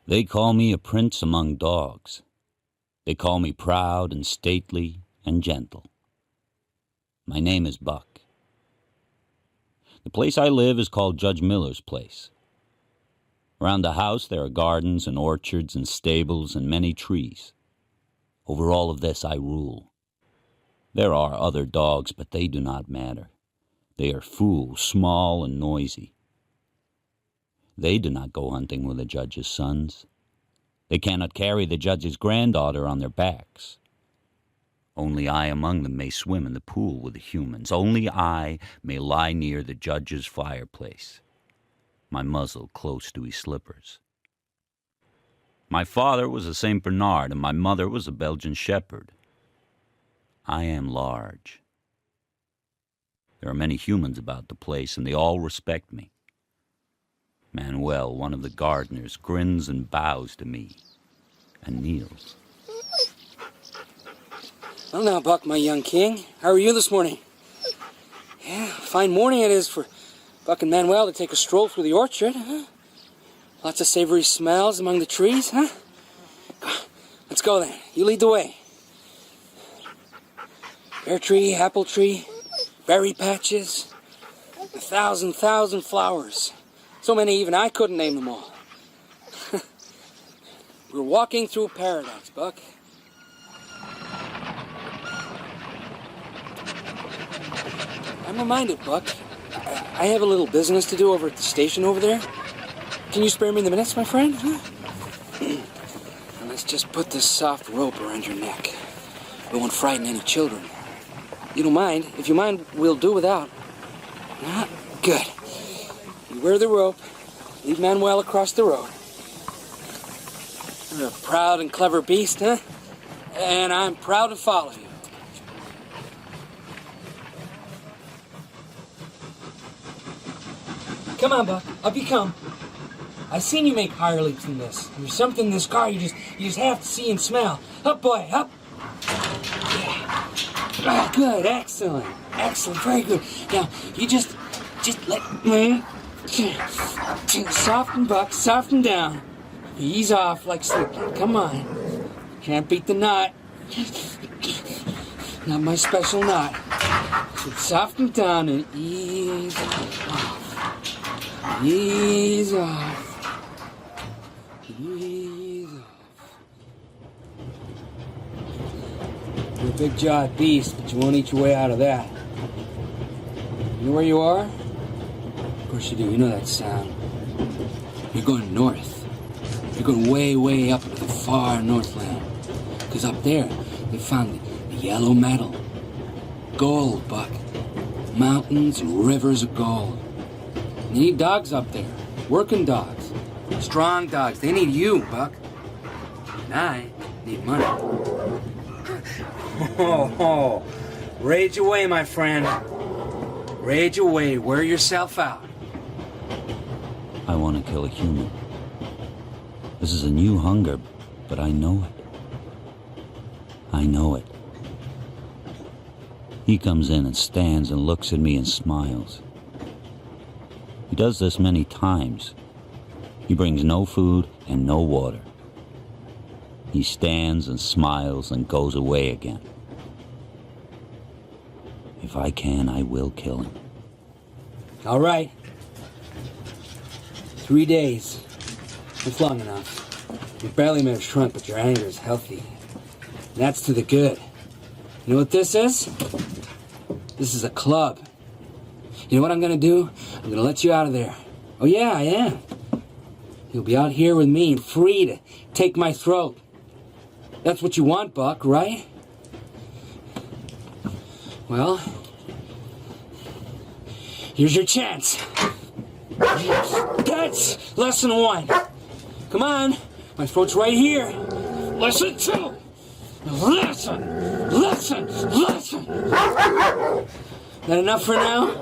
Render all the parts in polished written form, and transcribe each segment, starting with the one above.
They call me a prince among dogs. They call me proud and stately and gentle. My name is Buck. The place I live is called Judge Miller's place. Around the house there are gardens and orchards and stables and many trees. Over all of this I rule. There are other dogs, but they do not matter. They are fools, small and noisy. They do not go hunting with the judge's sons. They cannot carry the judge's granddaughter on their backs. Only I among them may swim in the pool with the humans. Only I may lie near the judge's fireplace, my muzzle close to his slippers. My father was a St. Bernard, and my mother was a Belgian shepherd. I am large. There are many humans about the place, and they all respect me. Manuel, one of the gardeners, grins and bows to me and kneels. Well now, Buck, my young king, how are you this morning? Yeah, fine morning it is for Buck and Manuel to take a stroll through the orchard, huh? Lots of savory smells among the trees, huh? Let's go then. You lead the way. Pear tree, apple tree, berry patches, 1,000 flowers. So many even I couldn't name them all. We're walking through paradise, Buck. I'm reminded, Buck, I have a little business to do over at the station over there. Can you spare me the minutes, my friend? Huh? Now let's just put this soft rope around your neck. We won't frighten any children. You don't mind? If you mind, we'll do without. Ah, good. You wear the rope, lead Manuel across the road. You're a proud and clever beast, huh? And I'm proud to follow you. Come on, Buck. Up you come. I've seen you make higher leaps than this. There's something in this car you just have to see and smell. Up, boy, up. Yeah. Ah, good, excellent. Excellent, very good. Now, you just let me... Soften, Buck, soften down. Ease off like slipping. Come on. Can't beat the knot. Not my special knot. So soften down and ease off. Ease off. Ease off. You're a big-jawed beast, but you won't eat your way out of that. You know where you are? Of course you do. You know that sound. You're going north. You're going way, way up into the far northland. Because up there, they found the yellow metal. Gold, Buck. Mountains and rivers of gold. They need dogs up there. Working dogs. Strong dogs. They need you, Buck. And I need money. Oh. Rage away, my friend. Rage away. Wear yourself out. I want to kill a human. This is a new hunger, but I know it. I know it. He comes in and stands and looks at me and smiles. He does this many times. He brings no food and no water. He stands and smiles and goes away again. If I can, I will kill him. All right. 3 days. It's long enough. You barely made a shrunk, but your anger is healthy. And that's to the good. You know what this is? This is a club. You know what I'm gonna do? I'm gonna let you out of there. Oh yeah, I am. You'll be out here with me and free to take my throat. That's what you want, Buck, right? Well, here's your chance. That's lesson 1. Come on, my throat's right here. Lesson 2. Listen. That enough for now?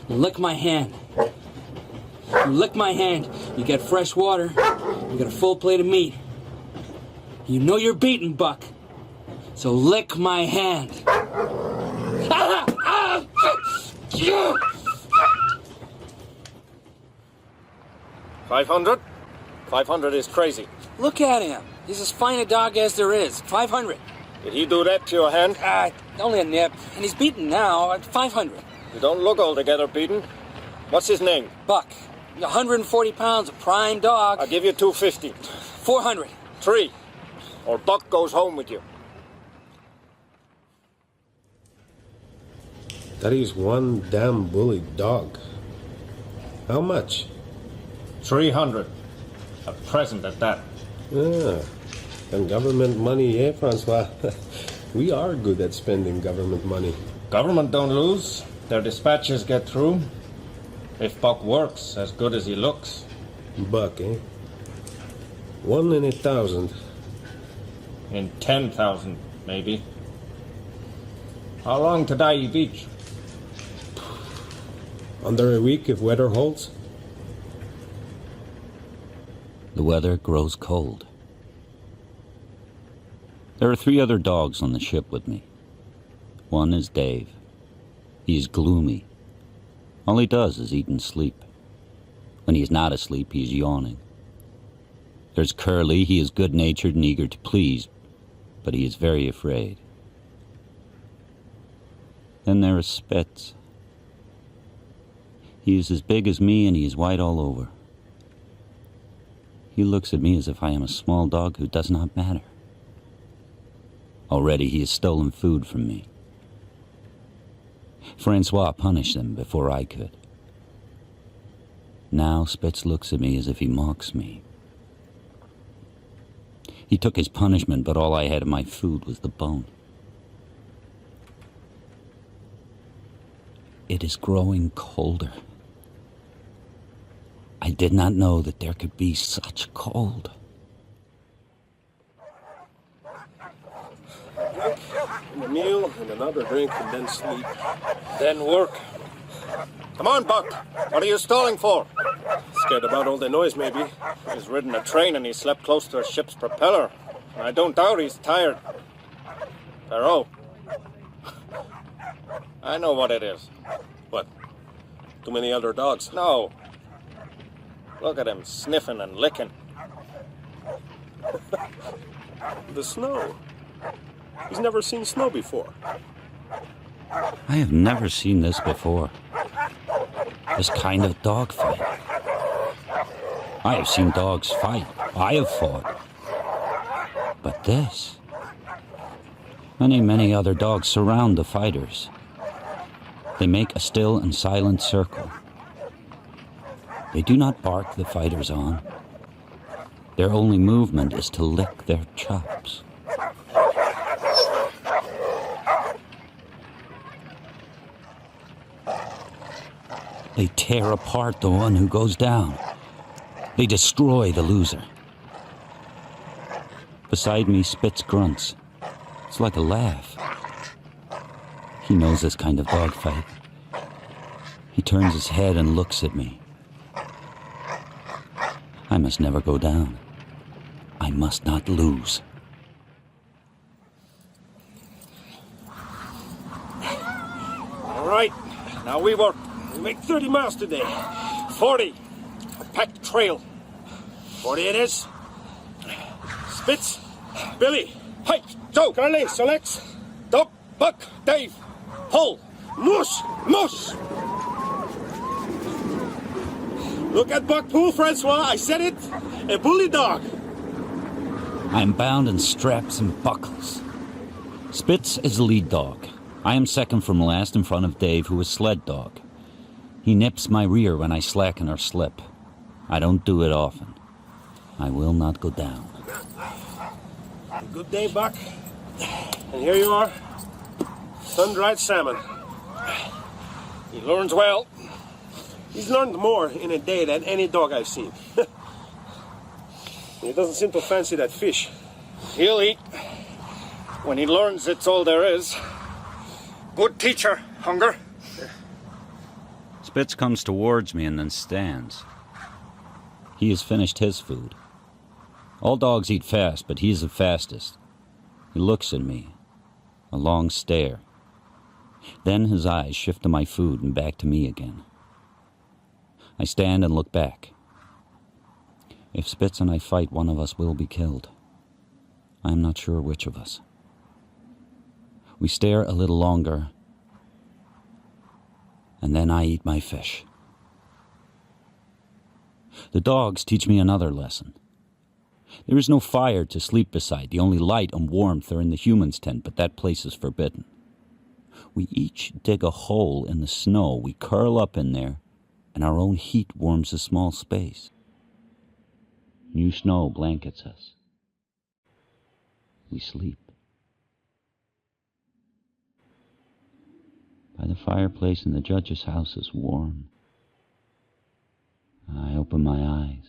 Lick my hand. You lick my hand, you get fresh water, you get a full plate of meat. You know you're beaten, Buck. So lick my hand. 500, 500 is crazy. Look at him. He's as fine a dog as there is. 500. Did he do that to your hand? Only a nip. And he's beaten now at 500. You don't look altogether beaten. What's his name? Buck. 140 pounds, a prime dog. I'll give you 250. 400. 3. Or Buck goes home with you. That is one damn bully dog. How much? 300. A present at that. Ah, and government money, eh, Francois? We are good at spending government money. Government don't lose. Their dispatches get through. If Buck works as good as he looks. Buck, eh? 1 in 1,000. In 10,000, maybe. How long to die each? Under a week if weather holds. The weather grows cold. There are 3 other dogs on the ship with me. One is Dave. He is gloomy. All he does is eat and sleep. When he is not asleep, he is yawning. There's Curly. He is good-natured and eager to please, but he is very afraid. Then there is Spitz. He is as big as me and he is white all over. He looks at me as if I am a small dog who does not matter. Already he has stolen food from me. Francois punished him before I could. Now Spitz looks at me as if he mocks me. He took his punishment, but all I had of my food was the bone. It is growing colder. I did not know that there could be such cold. Drink, and a meal, and another drink, and then sleep. Then work. Come on, Buck. What are you stalling for? Scared about all the noise, maybe. He's ridden a train and he slept close to a ship's propeller. I don't doubt he's tired. Perrault. I know what it is. What? Too many other dogs? No. Look at him sniffing and licking. The snow. He's never seen snow before. I have never seen this before. This kind of dog fight. I have seen dogs fight. I have fought. But this... Many other dogs surround the fighters. They make a still and silent circle. They do not bark the fighters on. Their only movement is to lick their chops. They tear apart the one who goes down. They destroy the loser. Beside me, Spitz grunts. It's like a laugh. He knows this kind of dogfight. He turns his head and looks at me. I must never go down. I must not lose. All right, now we work. We make 30 miles today. 40. A packed trail. 40 it is. Spitz, Billy, Hike, Joe, Carly, Solex, Doc, Buck, Dave, Paul, Moose, Moose. Look at Buck Pool, Francois. I said it. A bully dog. I am bound in straps and buckles. Spitz is lead dog. I am second from last in front of Dave, who is sled dog. He nips my rear when I slacken or slip. I don't do it often. I will not go down. Good day, Buck. And here you are. Sun-dried salmon. He learns well. He's learned more in a day than any dog I've seen. He doesn't seem to fancy that fish. He'll eat. When he learns it's all there is. Good teacher, Hunger. Spitz comes towards me and then stands. He has finished his food. All dogs eat fast, but he is the fastest. He looks at me, a long stare. Then his eyes shift to my food and back to me again. I stand and look back. If Spitz and I fight, one of us will be killed. I am not sure which of us. We stare a little longer, and then I eat my fish. The dogs teach me another lesson. There is no fire to sleep beside. The only light and warmth are in the human's tent, but that place is forbidden. We each dig a hole in the snow. We curl up in there, and our own heat warms a small space. New snow blankets us. We sleep. By the fireplace in the judge's house is warm. I open my eyes.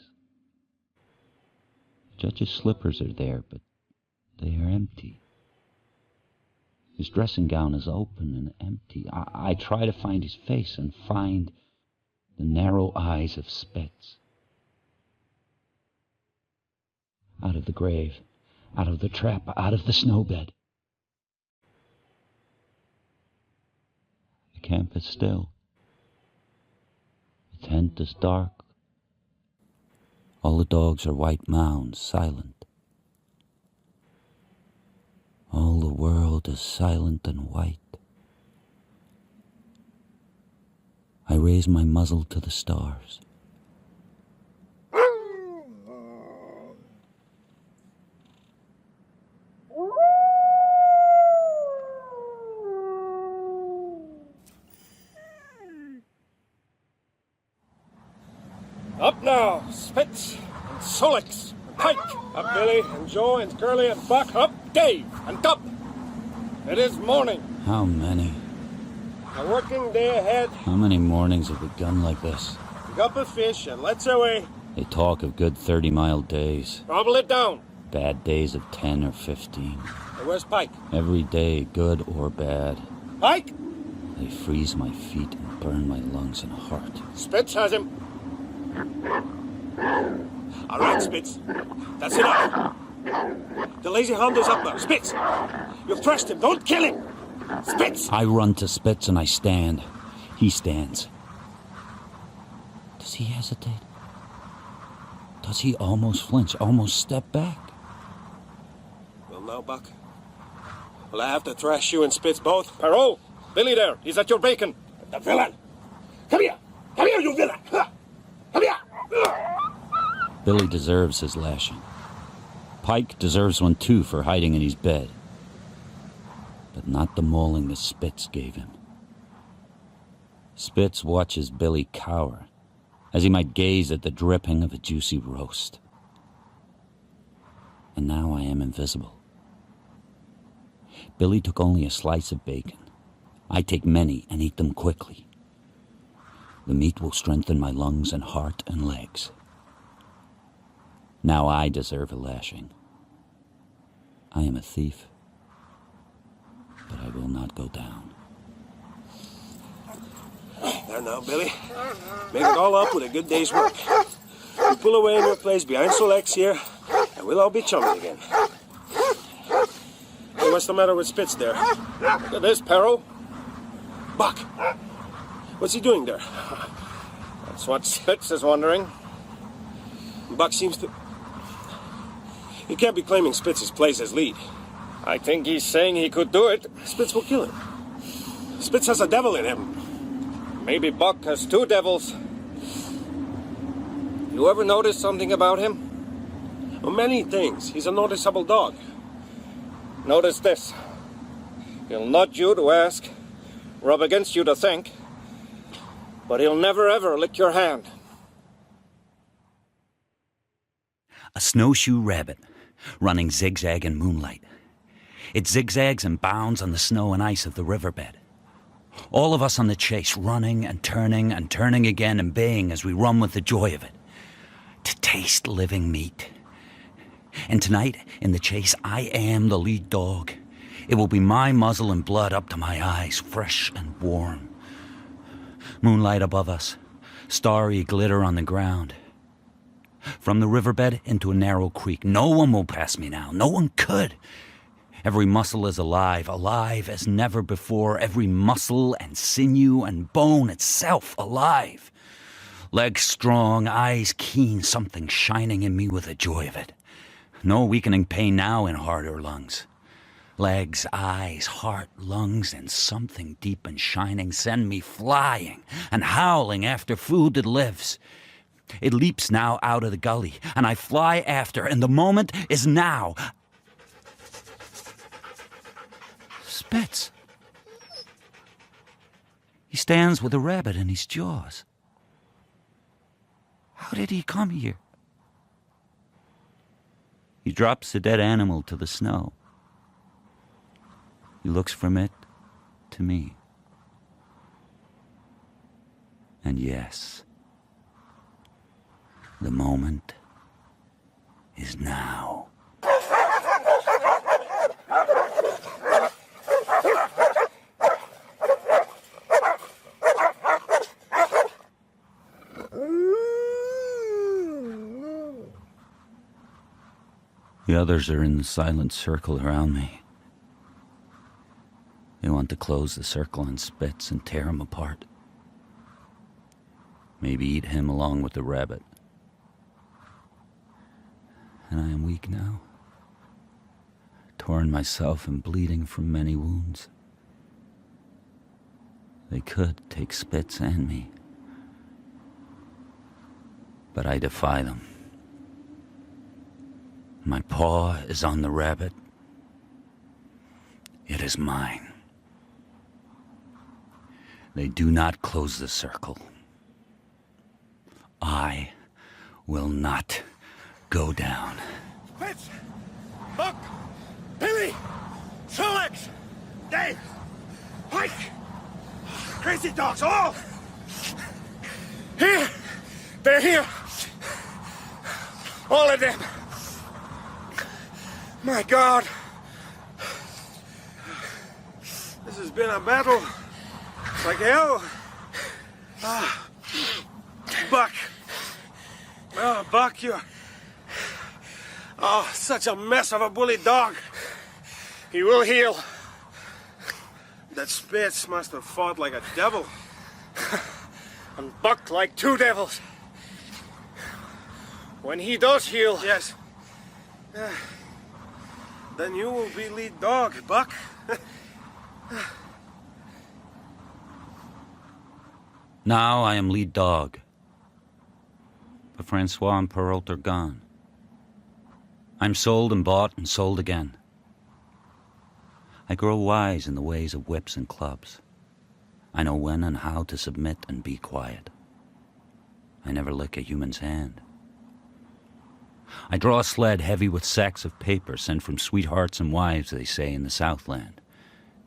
The judge's slippers are there, but they are empty. His dressing gown is open and empty. I try to find his face and find the narrow eyes of Spitz. Out of the grave, out of the trap, out of the snowbed. The camp is still. The tent is dark. All the dogs are white mounds, silent. All the world is silent and white. I raise my muzzle to the stars. Up now, Spitz and Solix and Pike. Up Billy and Joe and Curly and Buck. Up Dave and Gup. It is morning. How many? A working day ahead. How many mornings have begun like this? Pick up a fish and let's away. They talk of good 30-mile days. Gobble it down. Bad days of 10 or 15. Hey, where's Pike? Every day, good or bad. Pike? They freeze my feet and burn my lungs and heart. Spitz has him. All right, Spitz. That's enough. The lazy hound is up now. Spitz! You thrashed him. Don't kill him! Spitz! I run to Spitz and I stand. He stands. Does he hesitate? Does he almost flinch, almost step back? Well, now, Buck. Will I have to thrash you and Spitz both? Perrault! Billy there. He's at your bacon. The villain! Come here! Come here, you villain! Come here! Billy deserves his lashing. Pike deserves one too for hiding in his bed. But not the mauling that Spitz gave him. Spitz watches Billy cower, as he might gaze at the dripping of a juicy roast. And now I am invisible. Billy took only a slice of bacon. I take many and eat them quickly. The meat will strengthen my lungs and heart and legs. Now I deserve a lashing. I am a thief, but I will not go down. There now, Billy. Make it all up with a good day's work. You pull away in your place behind Solex here, and we'll all be chummy again. Hey, what's the matter with Spitz there? Look at this, Perrault. Buck! What's he doing there? That's what Spitz is wondering. Buck seems to... He can't be claiming Spitz's place as lead. I think he's saying he could do it. Spitz will kill him. Spitz has a devil in him. Maybe Buck has two devils. You ever notice something about him? Well, many things. He's a noticeable dog. Notice this. He'll nudge you to ask, rub against you to thank, but he'll never ever lick your hand. A snowshoe rabbit, running zigzag in moonlight. It zigzags and bounds on the snow and ice of the riverbed. All of us on the chase, running and turning again and baying as we run with the joy of it. To taste living meat. And tonight, in the chase, I am the lead dog. It will be my muzzle and blood up to my eyes, fresh and warm. Moonlight above us, starry glitter on the ground. From the riverbed into a narrow creek. No one will pass me now. No one could. Every muscle is alive, alive as never before. Every muscle and sinew and bone itself alive. Legs strong, eyes keen, something shining in me with the joy of it. No weakening pain now in heart or lungs. Legs, eyes, heart, lungs, and something deep and shining send me flying and howling after food that lives. It leaps now out of the gully, and I fly after, and the moment is now. Spitz. He stands with a rabbit in his jaws. How did he come here? He drops the dead animal to the snow. He looks from it to me. And yes, the moment is now. The others are in the silent circle around me. They want to close the circle on Spitz and tear him apart. Maybe eat him along with the rabbit. And I am weak now, torn myself and bleeding from many wounds. They could take Spitz and me, but I defy them. My paw is on the rabbit. It is mine. They do not close the circle. I will not go down. Spitz! Buck! Billy! Truex! Dave! Pike! Crazy dogs, all! Here! They're here! All of them! My God! This has been a battle like hell. Buck! Oh, Buck, you're... Oh, such a mess of a bully dog. He will heal. That Spitz must have fought like a devil. And Buck like two devils. When he does heal... Yes. Then you will be lead dog, Buck. Now I am lead dog. But Francois and Perrault are gone. I'm sold and bought and sold again. I grow wise in the ways of whips and clubs. I know when and how to submit and be quiet. I never lick a human's hand. I draw a sled heavy with sacks of paper sent from sweethearts and wives, they say, in the Southland,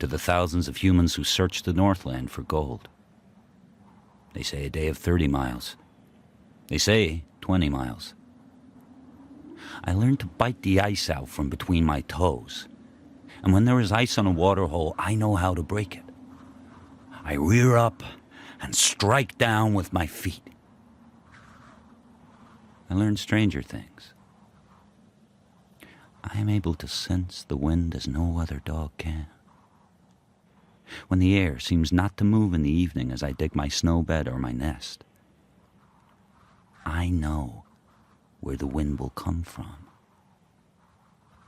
to the thousands of humans who search the Northland for gold. They say a day of 30 miles. They say 20 miles. I learned to bite the ice out from between my toes. And when there is ice on a water hole, I know how to break it. I rear up and strike down with my feet. I learned stranger things. I am able to sense the wind as no other dog can. When the air seems not to move in the evening as I dig my snow bed or my nest, I know where the wind will come from.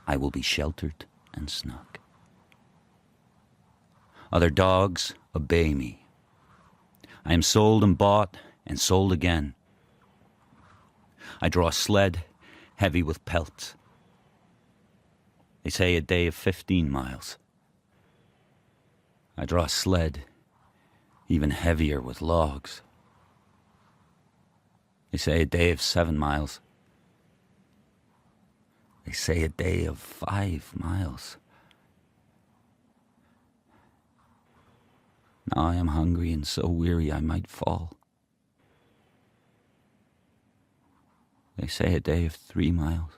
I will be sheltered and snug. Other dogs obey me. I am sold and bought and sold again. I draw a sled heavy with pelts. They say a day of 15 miles. I draw a sled even heavier with logs. They say a day of 7 miles. They say a day of 5 miles. Now I am hungry and so weary I might fall. They say a day of 3 miles.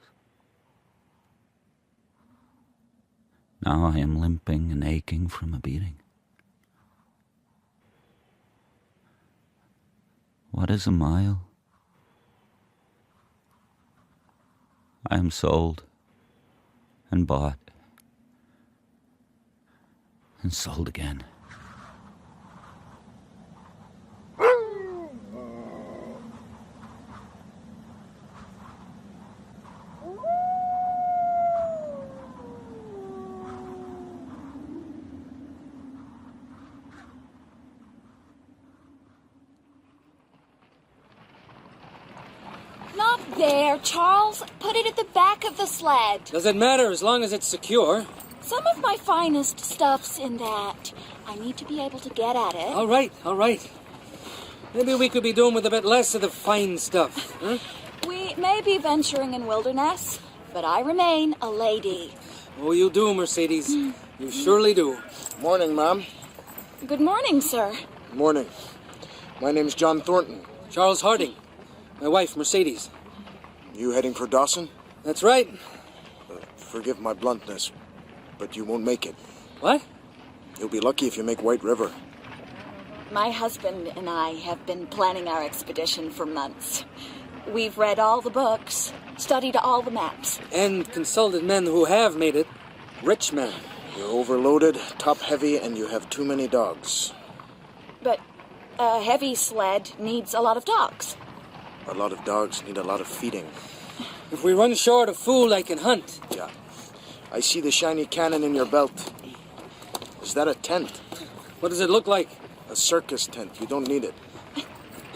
Now I am limping and aching from a beating. What is a mile? I am sold and bought and sold again. There, Charles. Put it at the back of the sled. Doesn't matter as long as it's secure. Some of my finest stuff's in that. I need to be able to get at it. All right. Maybe we could be doing with a bit less of the fine stuff. Huh? We may be venturing in wilderness, but I remain a lady. Oh, you do, Mercedes. You surely do. Morning, Mom. Good morning, sir. Morning. My name's John Thornton. Charles Harding. My wife, Mercedes. You heading for Dawson? That's right. Forgive my bluntness, but you won't make it. What? You'll be lucky if you make White River. My husband and I have been planning our expedition for months. We've read all the books, studied all the maps. And consulted men who have made it. Rich men. You're overloaded, top-heavy, and you have too many dogs. But a heavy sled needs a lot of dogs. A lot of dogs need a lot of feeding. If we run short of food, I can hunt. Yeah. I see the shiny cannon in your belt. Is that a tent? What does it look like? A circus tent. You don't need it.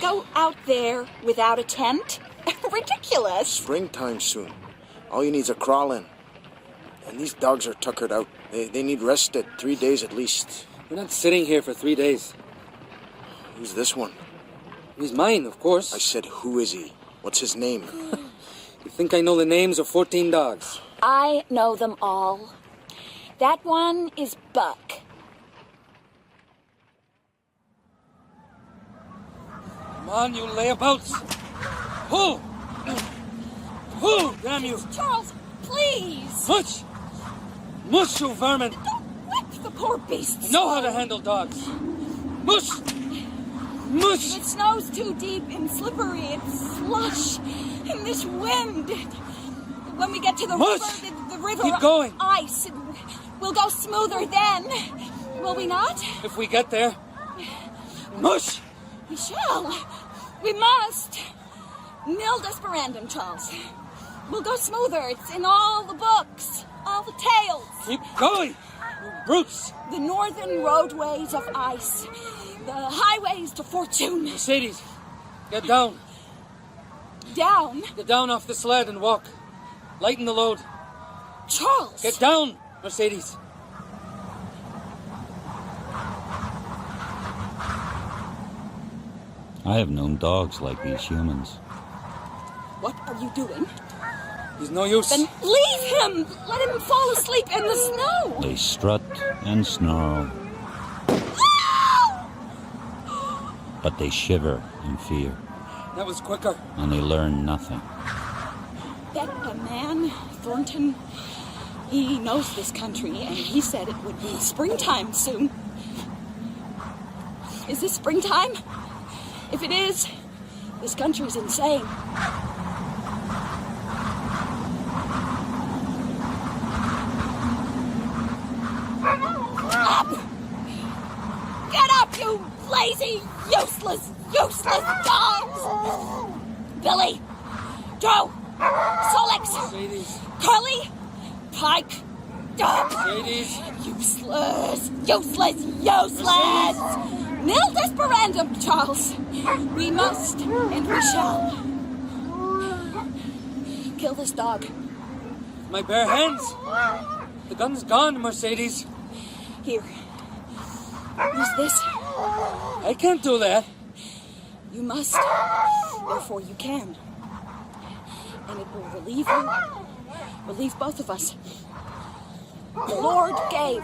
Go out there without a tent? Ridiculous. Springtime soon. All you need is a crawl in. And these dogs are tuckered out. They need rest at 3 days at least. We're not sitting here for 3 days. Who's this one? He's mine, of course. I said, who is he? What's his name? You think I know the names of 14 dogs? I know them all. That one is Buck. Come on, you layabouts. Pull! Pull, damn you! Charles, please! Mush! Mush, you vermin! Don't whip the poor beasts. I know how to handle dogs. Mush! Mush! The snow's too deep and slippery. It's slush. And this wind. When we get to the Mush! river, the river... Keep going. Ice. We'll go smoother then. Will we not? If we get there. Mush! We shall. We must. Nil desperandum, Charles. We'll go smoother. It's in all the books. All the tales. Keep going, you brutes! The northern roadways of ice. The highways to fortune. Mercedes, get down. Down. Get down off the sled and walk. Lighten the load. Charles. Get down, Mercedes. I have known dogs like these humans. What are you doing? He's no use. Then leave him. Let him fall asleep in the snow. They strut and snarl, but they shiver in fear, That was quicker. and they learn nothing. That man, Thornton, he knows this country, and he said it would be springtime soon. Is this springtime? If it is, this country's insane. Up! Get up, you lazy, useless dogs! Billy! Joe! Solix! Mercedes. Curly! Pike! Up! Mercedes. Useless! Nil desperandum, Charles. We must, and we shall. Kill this dog. My bare hands. The gun's gone, Mercedes. Here. Use this. I can't do that. You must. Therefore you can. And it will relieve you. Relieve both of us. The Lord gave.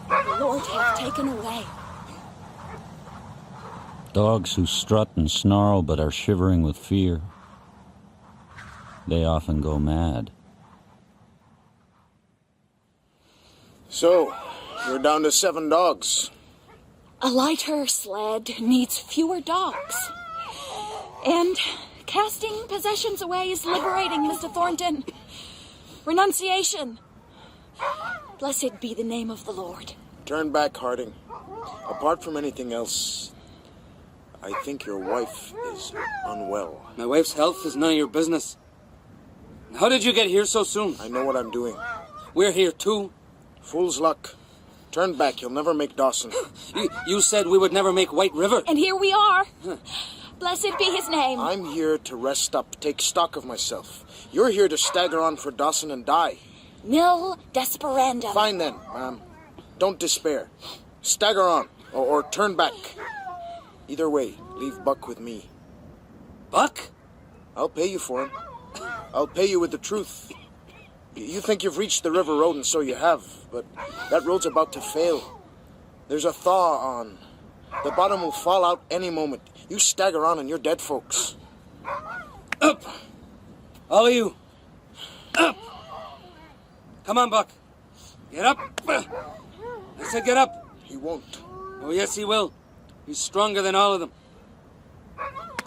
The Lord hath taken away. Dogs who strut and snarl but are shivering with fear, they often go mad. So, you're down to 7 dogs. A lighter sled needs fewer dogs. And casting possessions away is liberating, Mr. Thornton. Renunciation. Blessed be the name of the Lord. Turn back, Harding. Apart from anything else, I think your wife is unwell. My wife's health is none of your business. How did you get here so soon? I know what I'm doing. We're here too. Fool's luck. Turn back. You'll never make Dawson. You said we would never make White River. And here we are. Blessed be his name. I'm here to rest up, take stock of myself. You're here to stagger on for Dawson and die. Nil desperandum. Fine then, ma'am. Don't despair. Stagger on, or turn back. Either way, leave Buck with me. Buck? I'll pay you for him. I'll pay you with the truth. You think you've reached the river road, and so you have, but that road's about to fail. There's a thaw on. The bottom will fall out any moment. You stagger on and you're dead, folks. Up! All of you. Up! Come on, Buck. Get up. I said get up. He won't. Oh, yes, he will. He's stronger than all of them.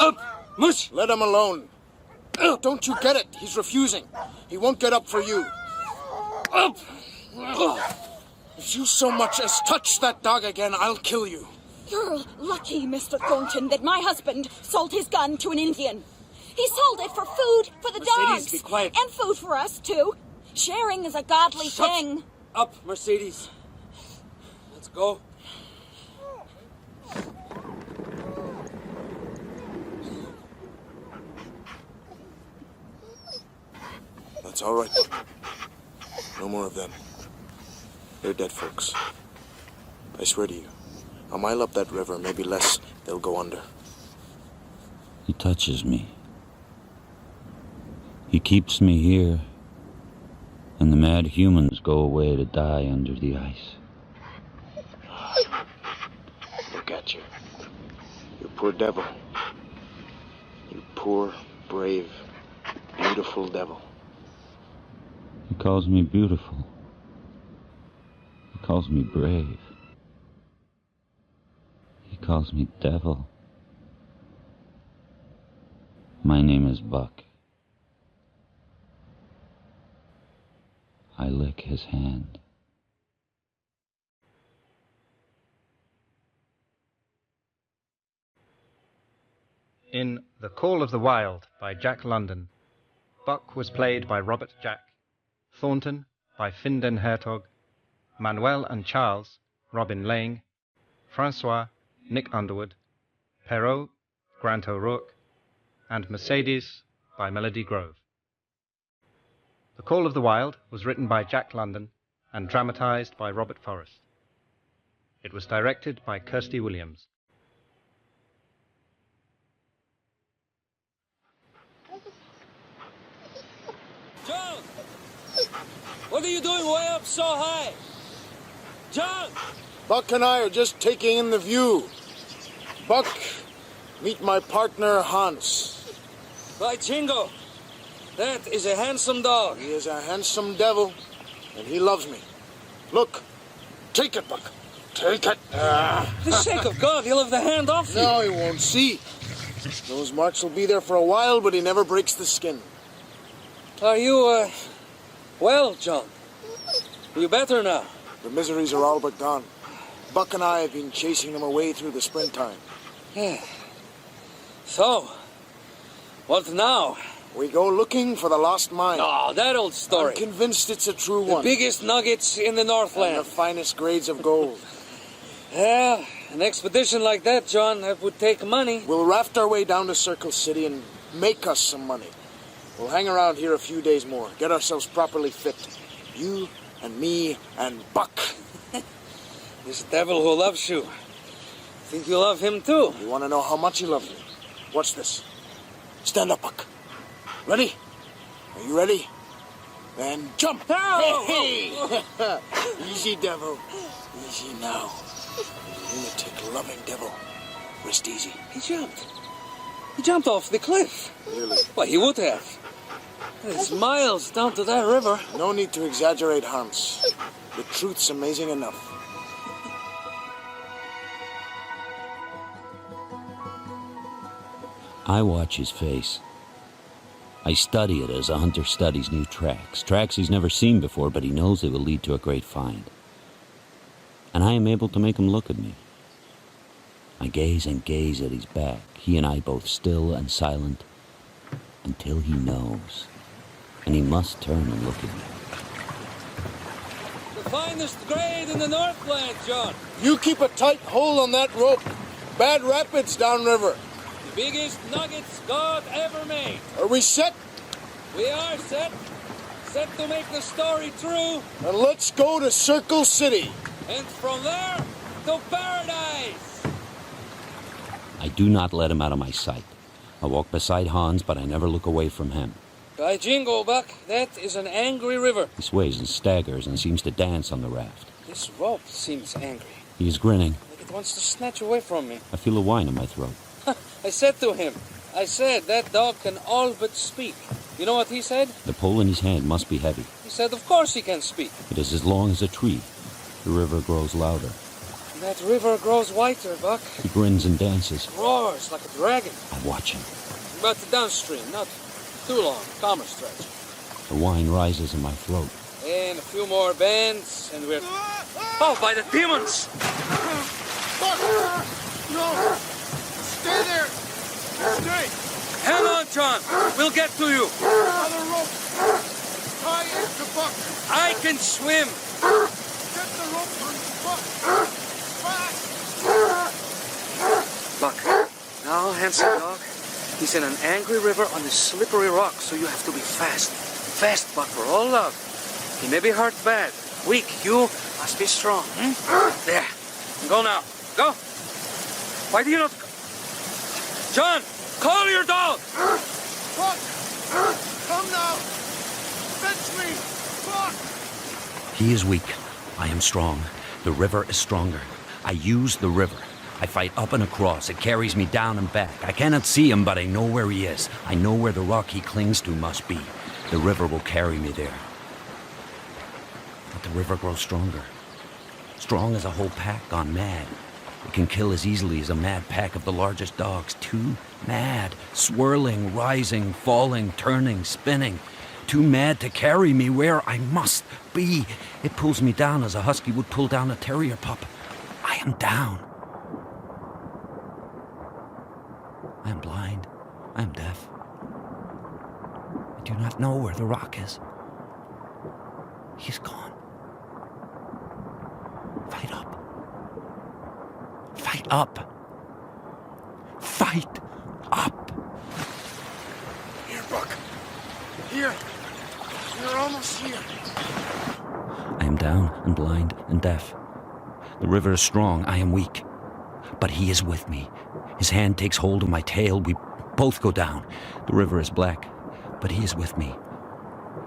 Up! Mush! Let him alone. Don't you get it? He's refusing. He won't get up for you. Up! If you so much as touch that dog again, I'll kill you. You're lucky, Mr. Thornton, that my husband sold his gun to an Indian. He sold it for food for the Mercedes, dogs. be quiet. And food for us, too. Sharing is a godly Shut thing. up, Mercedes. Let's go. That's all right. No more of them. They're dead, folks. I swear to you, a mile up that river, maybe less, they'll go under. He touches me. He keeps me here, and the mad humans go away to die under the ice. Look at you. You poor devil. You poor, brave, beautiful devil. He calls me beautiful. He calls me brave. He calls me devil. My name is Buck. I lick his hand. In The Call of the Wild by Jack London, Buck was played by Robert Jack, Thornton by Finn den Hertog, Manuel and Charles, Robin Lang, Francois, Nick Underwood, Perrault, Grant O'Rourke, and Mercedes by Melody Grove. The Call of the Wild was written by Jack London and dramatized by Robert Forrest. It was directed by Kirsty Williams. John! What are you doing way up so high? John! Buck and I are just taking in the view. Buck, meet my partner, Hans. By Jingo! That is a handsome dog. He is a handsome devil, and he loves me. Look, take it, Buck. Take it. For the sake of God, he'll have the hand off you. No, he won't. See. Those marks will be there for a while, but he never breaks the skin. Are you, well, John? Are you better now? The miseries are all but gone. Buck and I have been chasing them away through the springtime. Yeah. So, what now? We go looking for the lost mine. Oh, that old story. I'm convinced it's a true The one. biggest nuggets in the Northland. And the finest grades of gold. Yeah, an expedition like that, John, that would take money. We'll raft our way down to Circle City and make us some money. We'll hang around here a few days more, get ourselves properly fit. You and me and Buck. This devil who loves you. Think you love him too? You want to know how much he loves me? Watch this. Stand up, Buck. Ready? Are you ready? Then jump! No! Hey! Easy, devil. Easy now. Lunatic, loving devil. Rest easy. He jumped. He jumped off the cliff. Really? Well, he would have. It's miles down to that river. No need to exaggerate, Hans. The truth's amazing enough. I watch his face. I study it as a hunter studies new tracks he's never seen before, but he knows they will lead to a great find. And I am able to make him look at me. I gaze and gaze at his back, he and I both still and silent, until he knows, and he must turn and look at me. The finest grade in the Northland, John. You keep a tight hold on that rope. Bad rapids downriver. The biggest nuggets God ever made. Are we set? We are set. Set to make the story true. And let's go to Circle City. And from there, to paradise. I do not let him out of my sight. I walk beside Hans, but I never look away from him. By jingo, Buck, that is an angry river. He sways and staggers and seems to dance on the raft. This rope seems angry. He is grinning. Like it wants to snatch away from me. I feel a whine in my throat. I said to him, that dog can all but speak. You know what he said? The pole in his hand must be heavy. He said, of course he can speak. It is as long as a tree. The river grows louder. That river grows whiter, Buck. He grins and dances. Roars like a dragon. I watch him. But downstream, not too long, calmer stretch. The whine rises in my throat. And a few more bends, and we're... Oh, by the demons! Buck! No! Stay there! Stay! Hang on, John! We'll get to you! Another rope! Tie it to Buck! I can swim! Get the rope on Buck! Fast! Buck, now, handsome dog. He's in an angry river on this slippery rock, so you have to be fast. Fast, Buck, for all love. He may be hurt bad. Weak, you must be strong. There. Go now. Go. Why do you not... John, call your dog! Buck! Come now! Fetch me! Buck! He is weak. I am strong. The river is stronger. I use the river. I fight up and across. It carries me down and back. I cannot see him, but I know where he is. I know where the rock he clings to must be. The river will carry me there. But the river grows stronger. Strong as a whole pack gone mad. It can kill as easily as a mad pack of the largest dogs. Too mad. Swirling, rising, falling, turning, spinning. Too mad to carry me where I must be. It pulls me down as a husky would pull down a terrier pup. I am down. I am blind. I am deaf. I do not know where the rock is. He is gone. Fight up. Fight up. Fight up. Here, Buck. Here. You're almost here. I am down and blind and deaf. The river is strong. I am weak. But he is with me. His hand takes hold of my tail. We both go down. The river is black, but he is with me.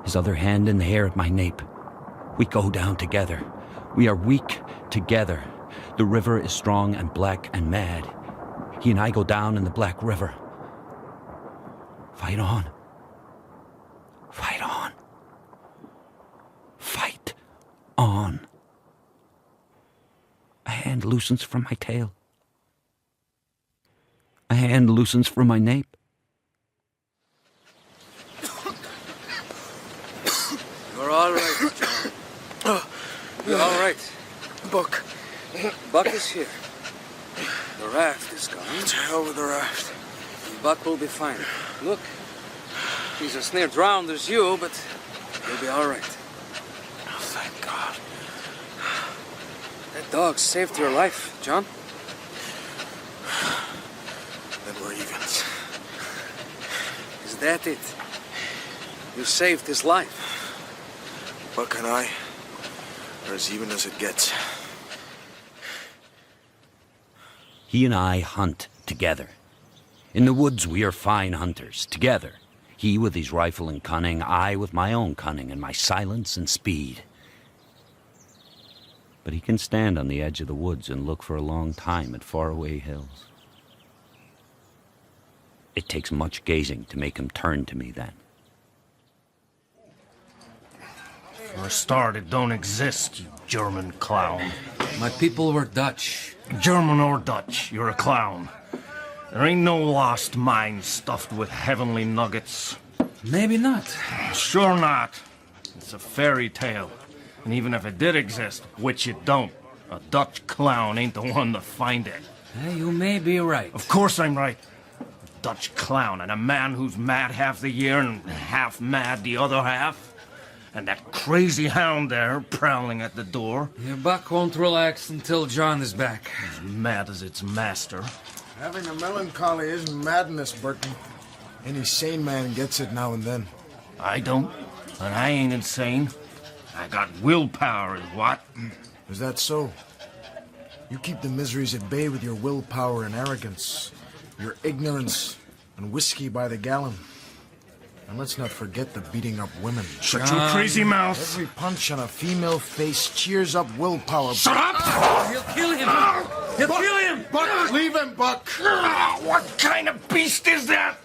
His other hand in the hair at my nape. We go down together. We are weak together. The river is strong and black and mad. He and I go down in the black river. Fight on. Fight on. Fight on. A hand loosens from my tail. A hand loosens from my nape. You're all right, John. You're all right. Buck. Buck is here. The raft is gone. To hell with the raft. Buck will be fine. Look, he's as near drowned as you, but he'll be all right. Oh, thank God. That dog saved your life, John. Then we're evens. Is that it? You saved his life. Buck and I are as even as it gets. He and I hunt together. In the woods we are fine hunters, together. He with his rifle and cunning, I with my own cunning and my silence and speed. But he can stand on the edge of the woods and look for a long time at faraway hills. It takes much gazing to make him turn to me then. For a start, it don't exist, you German clown. My people were Dutch. German or Dutch, you're a clown. There ain't no lost mine stuffed with heavenly nuggets. Maybe not. Sure not. It's a fairy tale. And even if it did exist, which it don't, a Dutch clown ain't the one to find it. You may be right. Of course I'm right. A Dutch clown and a man who's mad half the year and half mad the other half. And that crazy hound there prowling at the door. Yeah, Buck won't relax until John is back. As mad as its master. Having a melancholy isn't madness, Burton. Any sane man gets it now and then. I don't, and I ain't insane. I got willpower, is what? Is that so? You keep the miseries at bay with your willpower and arrogance, your ignorance and whiskey by the gallon. And let's not forget the beating up women. Shut your crazy mouth. Every punch on a female face cheers up willpower. Shut up! He'll kill him! He'll kill him! Buck, leave him, Buck! What kind of beast is that?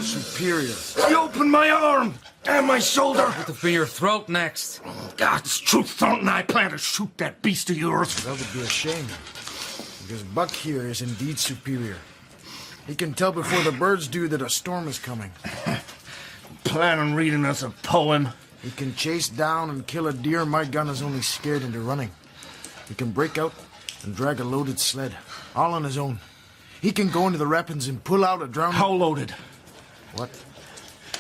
Superior. He opened my arm and my shoulder. Put it in your throat next. God's truth, Thornton, I plan to shoot that beast of yours. That would be a shame. Because Buck here is indeed superior. He can tell before the birds do that a storm is coming. Plan on reading us a poem. He can chase down and kill a deer my gun is only scared into running. He can break out and drag a loaded sled, all on his own. He can go into the rapids and pull out a drowning... How loaded? What?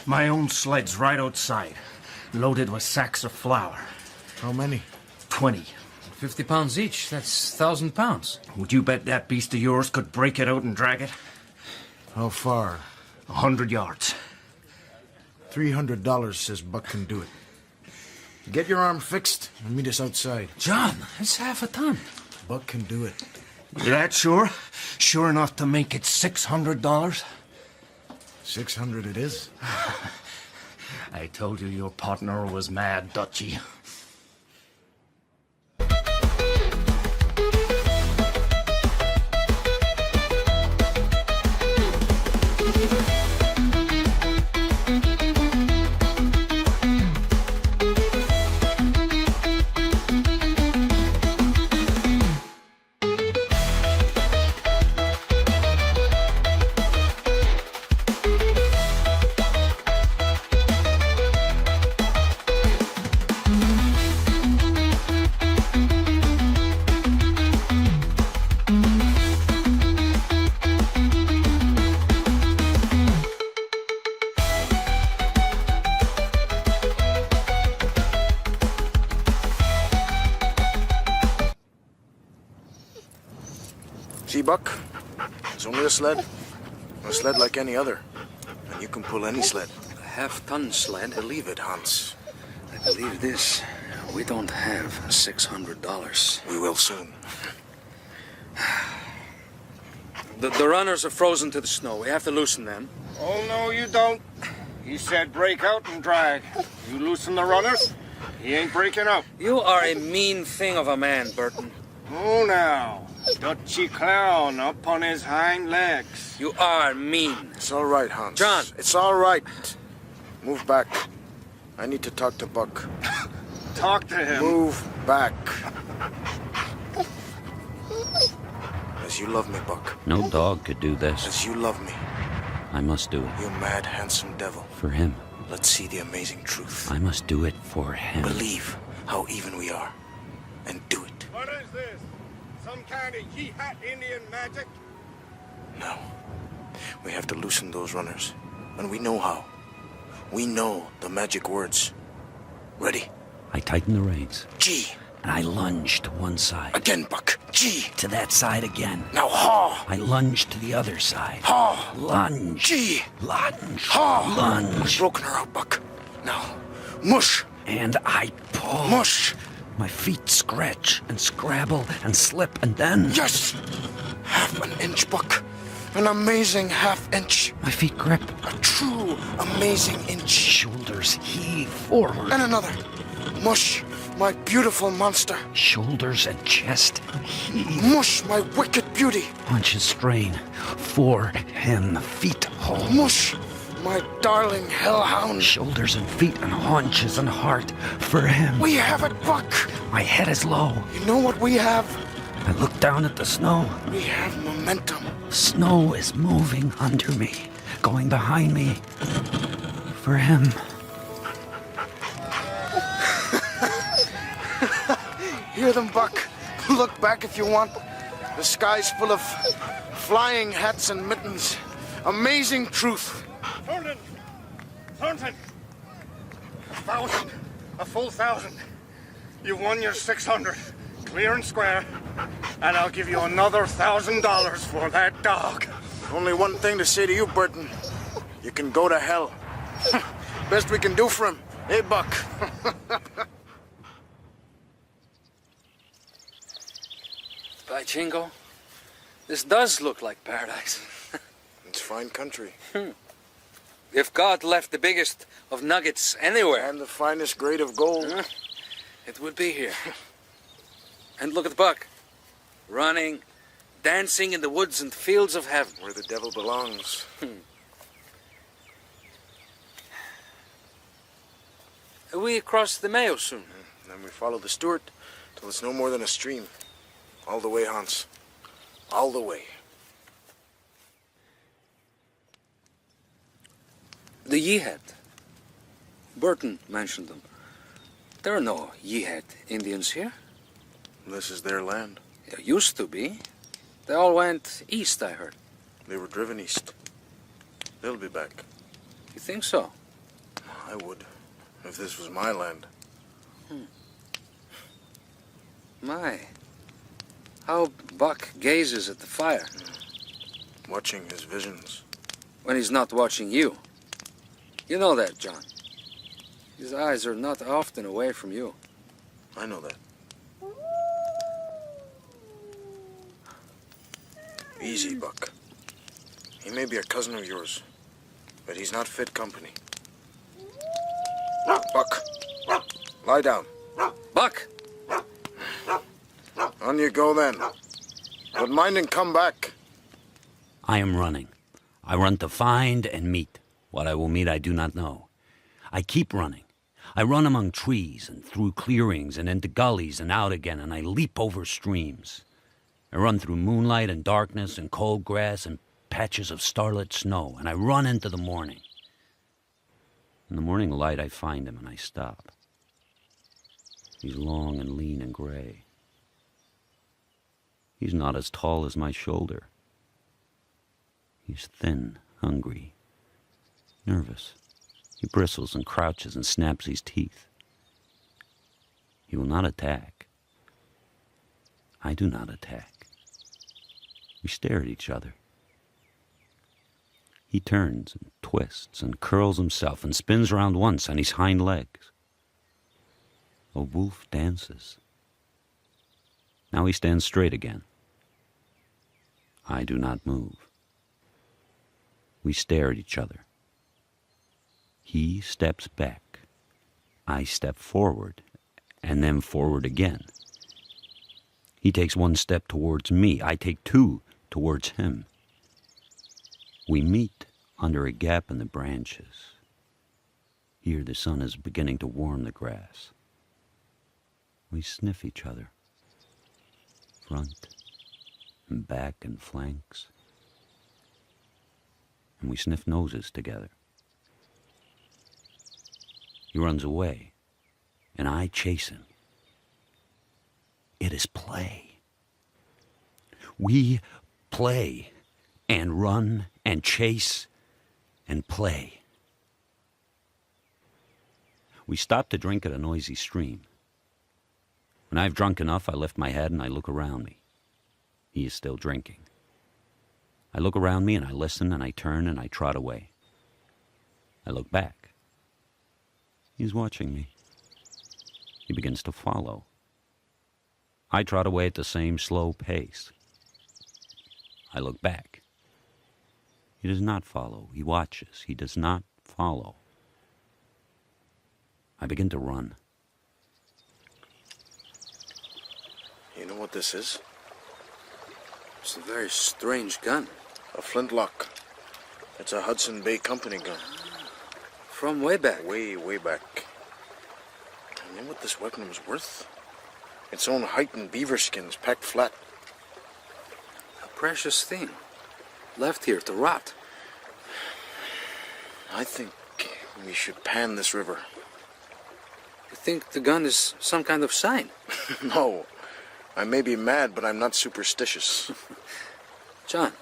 My own sled's right outside, loaded with sacks of flour. How many? 20. 50 pounds each. That's 1,000 pounds. Would you bet that beast of yours could break it out and drag it? How far? 100 yards. $300 says Buck can do it. Get your arm fixed and meet us outside. John, it's half a ton. Buck can do it. You that sure? Sure enough to make it $600? 600 it is. I told you your partner was mad, Dutchy. See, Buck? It's only a sled. A sled like any other. And you can pull any sled. A half-ton sled? Believe it, Hans. I believe this. We don't have $600. We will soon. The runners are frozen to the snow. We have to loosen them. Oh, no, you don't. He said break out and drag. You loosen the runners, he ain't breaking out. You are a mean thing of a man, Burton. Oh, now. Dutchy clown up on his hind legs. You are mean. It's all right, Hans. John. It's all right. Move back. I need to talk to Buck. Talk to him. Move back. As you love me, Buck. No dog could do this. As you love me. I must do it. You mad, handsome devil. For him. Let's see the amazing truth. I must do it for him. Believe how even we are. And do it. What is this? Some kind of Yeehat Indian magic? No. We have to loosen those runners. And we know how. We know the magic words. Ready? I tighten the reins. G. And I lunge to one side. Again, Buck. G. To that side again. Now haw. I lunge to the other side. Haw. Lunge. G. Lunge. Haw. Lunge. I've broken her out, Buck. Now, mush. And I pull. Mush. My feet scratch and scrabble and slip and then... Yes. Half an inch, Buck. An amazing half inch. My feet grip. A true amazing inch. Shoulders heave forward. And another. Mush, my beautiful monster. Shoulders and chest heave. Mush, my wicked beauty. Haunches strain. For him. Feet hold. Mush, my darling hellhound. Shoulders and feet and haunches and heart. For him. We have it, Buck. My head is low. You know what we have? I look down at the snow. We have momentum. Snow is moving under me. Going behind me. For him. Hear them, Buck. Look back if you want. The sky's full of flying hats and mittens. Amazing truth. Thornton! Thornton! 1,000! A full 1,000. You've won your 600, clear and square. And I'll give you another $1,000 for that dog. Only one thing to say to you, Burton. You can go to hell. Best we can do for him. Hey, Buck. By Jingo, this does look like paradise. It's fine country. If God left the biggest of nuggets anywhere, And the finest grade of gold. it would be here. And look at Buck. Running, dancing in the woods and fields of heaven. Where the devil belongs. We cross the Mayo soon. Then we follow the Stewart till it's no more than a stream. All the way, Hans. All the way. The Yeehead. Burton mentioned them. There are no Yeehead Indians here. This is their land. There used to be. They all went east, I heard. They were driven east. They'll be back. You think so? I would, if this was my land. My. How Buck gazes at the fire. Watching his visions. When he's not watching you. You know that, John. His eyes are not often away from you. I know that. Easy, Buck. He may be a cousin of yours, but he's not fit company. Buck, lie down. Buck! On you go then. But mind and come back. I am running. I run to find and meet. What I will meet I do not know. I keep running. I run among trees and through clearings and into gullies and out again, and I leap over streams. I run through moonlight and darkness and cold grass and patches of starlit snow, and I run into the morning. In the morning light I find him and I stop. He's long and lean and gray. He's not as tall as my shoulder. He's thin, hungry, nervous. He bristles and crouches and snaps his teeth. He will not attack. I do not attack. We stare at each other. He turns and twists and curls himself and spins round once on his hind legs. A wolf dances. Now he stands straight again. I do not move. We stare at each other. He steps back. I step forward, and then forward again. He takes one step towards me. I take two towards him. We meet under a gap in the branches. Here the sun is beginning to warm the grass. We sniff each other, front and back and flanks. And we sniff noses together. He runs away, and I chase him. It is play. We play and run and chase and play. We stop to drink at a noisy stream. When I've drunk enough, I lift my head and I look around me. He is still drinking. I look around me and I listen and I turn and I trot away. I look back. He's watching me. He begins to follow. I trot away at the same slow pace. I look back. He does not follow. He watches. He does not follow. I begin to run. You know what this is? It's a very strange gun. A flintlock. It's a Hudson Bay Company gun. From way back. Way, way back. You know what this weapon was worth? Its own height in beaver skins packed flat. A precious thing. Left here to rot. I think we should pan this river. You think the gun is some kind of sign? No. I may be mad, but I'm not superstitious. John.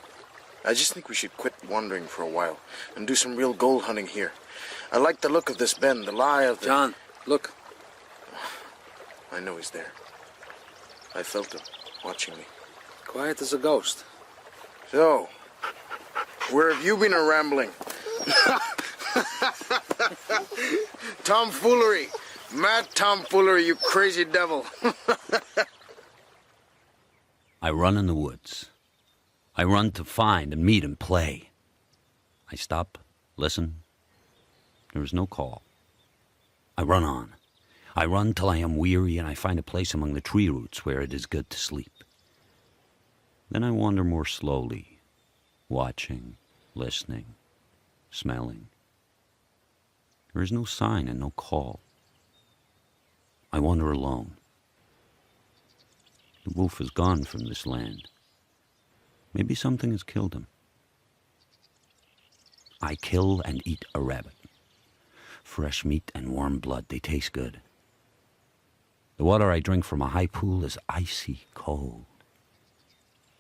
I just think we should quit wandering for a while and do some real gold hunting here. I like the look of this bend, the lie of the... John, look. I know he's there. I felt him, watching me. Quiet as a ghost. So, where have you been rambling? Tomfoolery. Mad tomfoolery, you crazy devil. I run in the woods. I run to find and meet and play. I stop, listen. There is no call. I run on. I run till I am weary and I find a place among the tree roots where it is good to sleep. Then I wander more slowly, watching, listening, smelling. There is no sign and no call. I wander alone. The wolf is gone from this land. Maybe something has killed him. I kill and eat a rabbit. Fresh meat and warm blood, they taste good. The water I drink from a high pool is icy cold.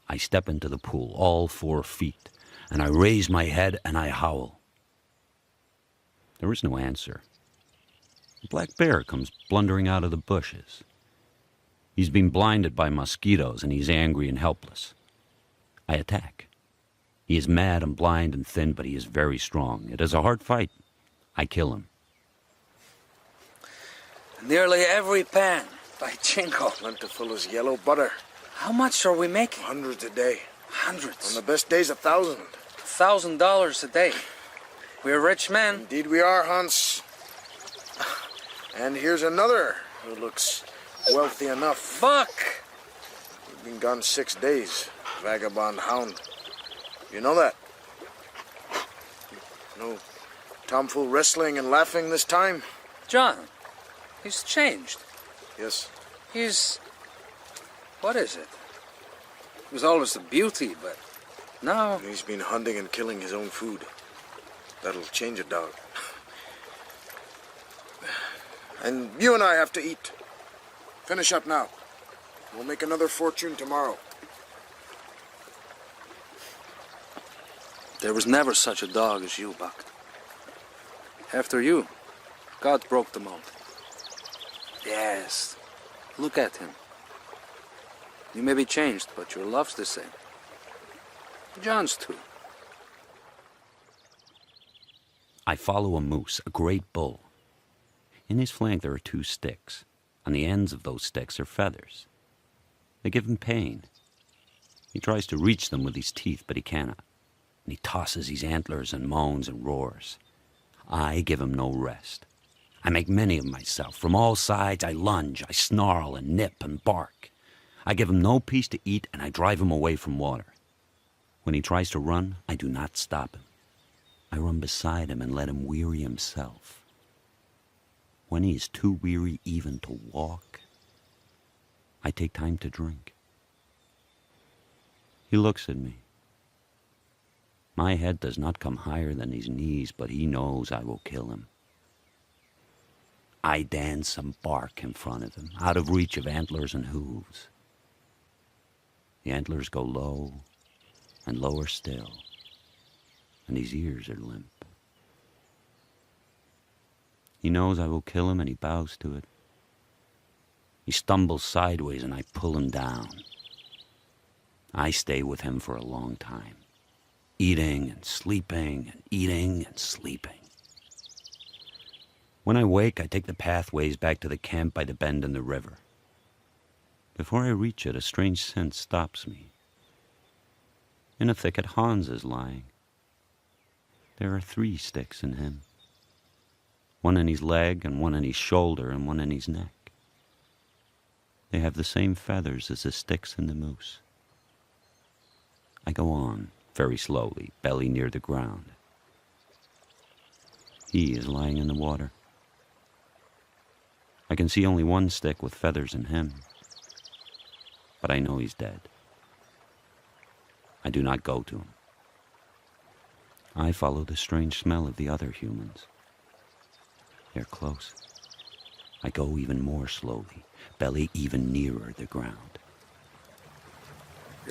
I step into the pool, all 4 feet, and I raise my head and I howl. There is no answer. A black bear comes blundering out of the bushes. He's been blinded by mosquitoes and he's angry and helpless. I attack. He is mad and blind and thin, but he is very strong. It is a hard fight. I kill him. Nearly every pan, by jingo. Plentiful as yellow butter. How much are we making? Hundreds a day. Hundreds. On the best days, 1,000. $1,000 a day. We're rich men. Indeed we are, Hans. And here's another who looks wealthy enough. Buck! We've been gone 6 days, vagabond hound. You know that? No tomfool wrestling and laughing this time? John, he's changed. Yes. He's... what is it? He was always a beauty, but now... He's been hunting and killing his own food. That'll change a dog. And you and I have to eat. Finish up now. We'll make another fortune tomorrow. There was never such a dog as you, Buck. After you, God broke the mold. Yes, look at him. You may be changed, but your love's the same. John's too. I follow a moose, a great bull. In his flank there are 2 sticks. On the ends of those sticks are feathers. They give him pain. He tries to reach them with his teeth, but he cannot. And he tosses his antlers and moans and roars. I give him no rest. I make many of myself. From all sides I lunge, I snarl and nip and bark. I give him no peace to eat, and I drive him away from water. When he tries to run, I do not stop him. I run beside him and let him weary himself. When he is too weary even to walk, I take time to drink. He looks at me. My head does not come higher than his knees, but he knows I will kill him. I dance and bark in front of him, out of reach of antlers and hooves. The antlers go low and lower still, and his ears are limp. He knows I will kill him, and he bows to it. He stumbles sideways, and I pull him down. I stay with him for a long time, eating and sleeping and eating and sleeping. When I wake, I take the pathways back to the camp by the bend in the river. Before I reach it, a strange scent stops me. In a thicket, Hans is lying. There are 3 sticks in him. One in his leg, and one in his shoulder, and one in his neck. They have the same feathers as the sticks in the moose. I go on, very slowly, belly near the ground. He is lying in the water. I can see only 1 stick with feathers in him, but I know he's dead. I do not go to him. I follow the strange smell of the other humans. They're close. I go even more slowly, belly even nearer the ground.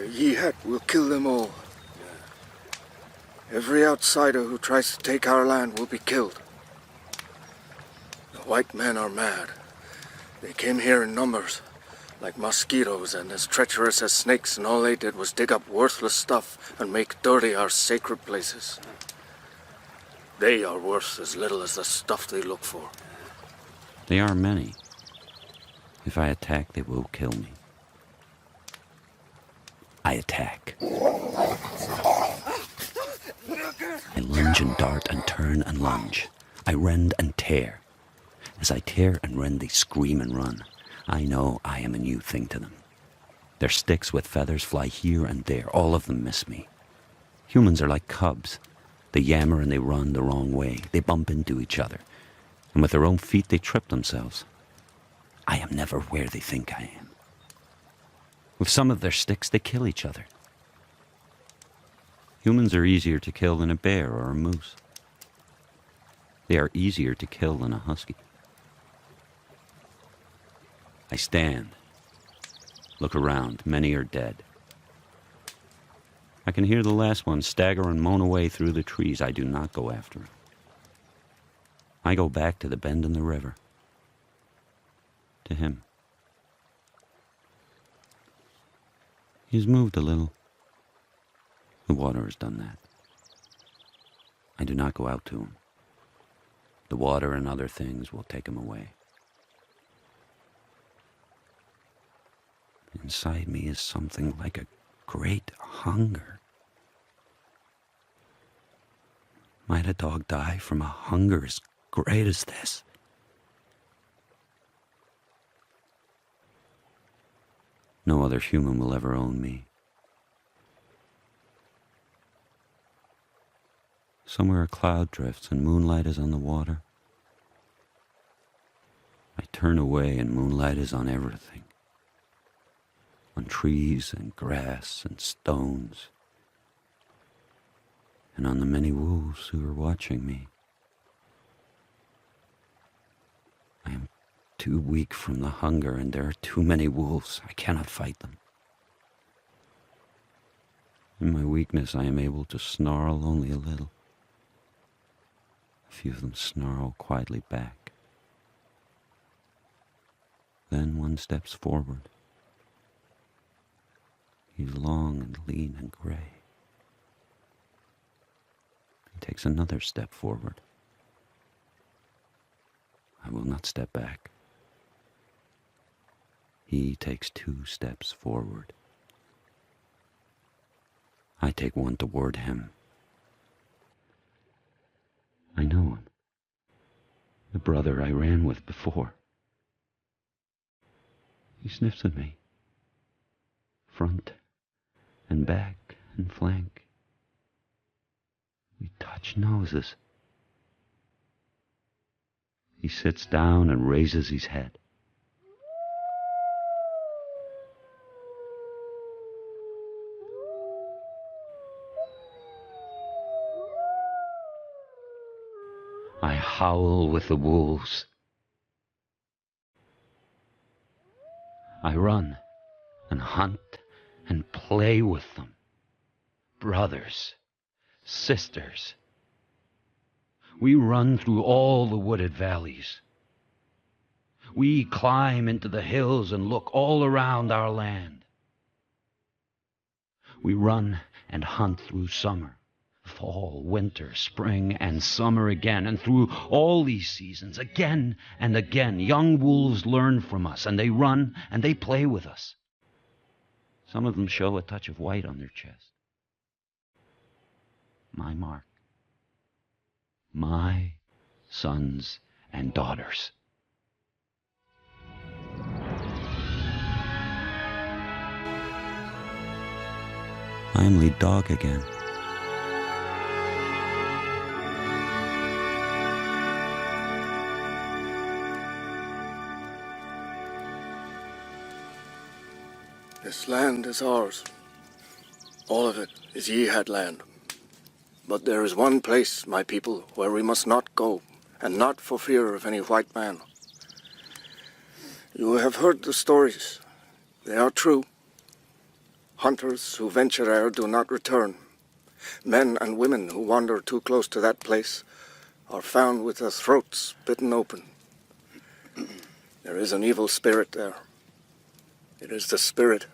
Yet we'll kill them all. Every outsider who tries to take our land will be killed. The white men are mad. They came here in numbers, like mosquitoes and as treacherous as snakes, and all they did was dig up worthless stuff and make dirty our sacred places. They are worth as little as the stuff they look for. They are many. If I attack, they will kill me. I attack. I lunge and dart and turn and lunge. I rend and tear. As I tear and rend, they scream and run. I know I am a new thing to them. Their sticks with feathers fly here and there. All of them miss me. Humans are like cubs. They yammer and they run the wrong way. They bump into each other. And with their own feet, they trip themselves. I am never where they think I am. With some of their sticks, they kill each other. Humans are easier to kill than a bear or a moose. They are easier to kill than a husky. I stand, look around. Many are dead. I can hear the last one stagger and moan away through the trees. I do not go after him. I go back to the bend in the river. To him. He's moved a little. The water has done that. I do not go out to him. The water and other things will take him away. Inside me is something like a great hunger. Might a dog die from a hunger as great as this? No other human will ever own me. Somewhere a cloud drifts and moonlight is on the water. I turn away and moonlight is on everything. On trees and grass and stones. And on the many wolves who are watching me. I am too weak from the hunger, and there are too many wolves. I cannot fight them. In my weakness, I am able to snarl only a little. A few of them snarl quietly back. Then one steps forward. He's long and lean and gray. He takes another step forward. I will not step back. He takes 2 steps forward. I take one toward him. I know him. The brother I ran with before. He sniffs at me. Front and back and flank. We touch noses. He sits down and raises his head. I howl with the wolves. I run and hunt and play with them. Brothers, sisters. We run through all the wooded valleys. We climb into the hills and look all around our land. We run and hunt through summer, fall, winter, spring, and summer again. And through all these seasons, again and again, young wolves learn from us, and they run and they play with us. Some of them show a touch of white on their chest. My mark. My sons and daughters. I am lead dog again. This land is ours. All of it is Yeehad land. But there is one place, my people, where we must not go, and not for fear of any white man. You have heard the stories. They are true. Hunters who venture there do not return. Men and women who wander too close to that place are found with their throats bitten open. There is an evil spirit there. It is the spirit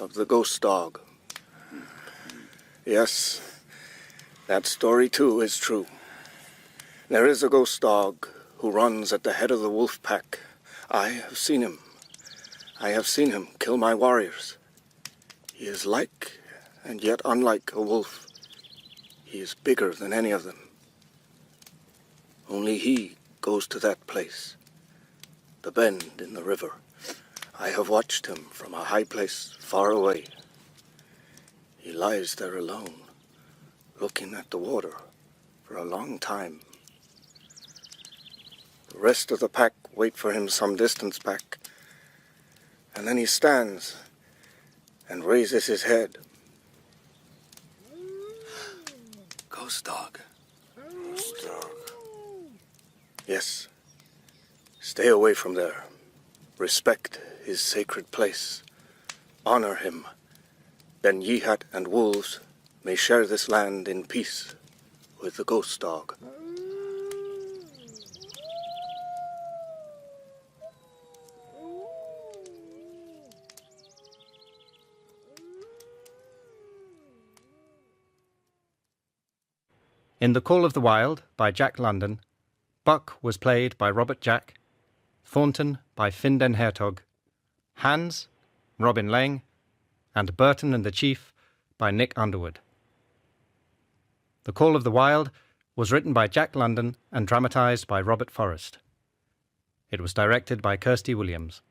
of the ghost dog. Yes, that story too is true. There is a ghost dog who runs at the head of the wolf pack. I have seen him. I have seen him kill my warriors. He is like, and yet unlike, a wolf. He is bigger than any of them. Only he goes to that place, the bend in the river. I have watched him from a high place far away. He lies there alone, looking at the water for a long time. The rest of the pack wait for him some distance back, and then he stands and raises his head. Ghost dog. Ghost dog. Yes. Stay away from there. Respect his sacred place. Honor him. Then Yehat and wolves may share this land in peace with the ghost dog. In The Call of the Wild by Jack London, Buck was played by Robert Jack, Thornton by Finn den Hertog, Hans, Robin Lang, and Burton and the Chief by Nick Underwood. The Call of the Wild was written by Jack London and dramatised by Robert Forrest. It was directed by Kirsty Williams.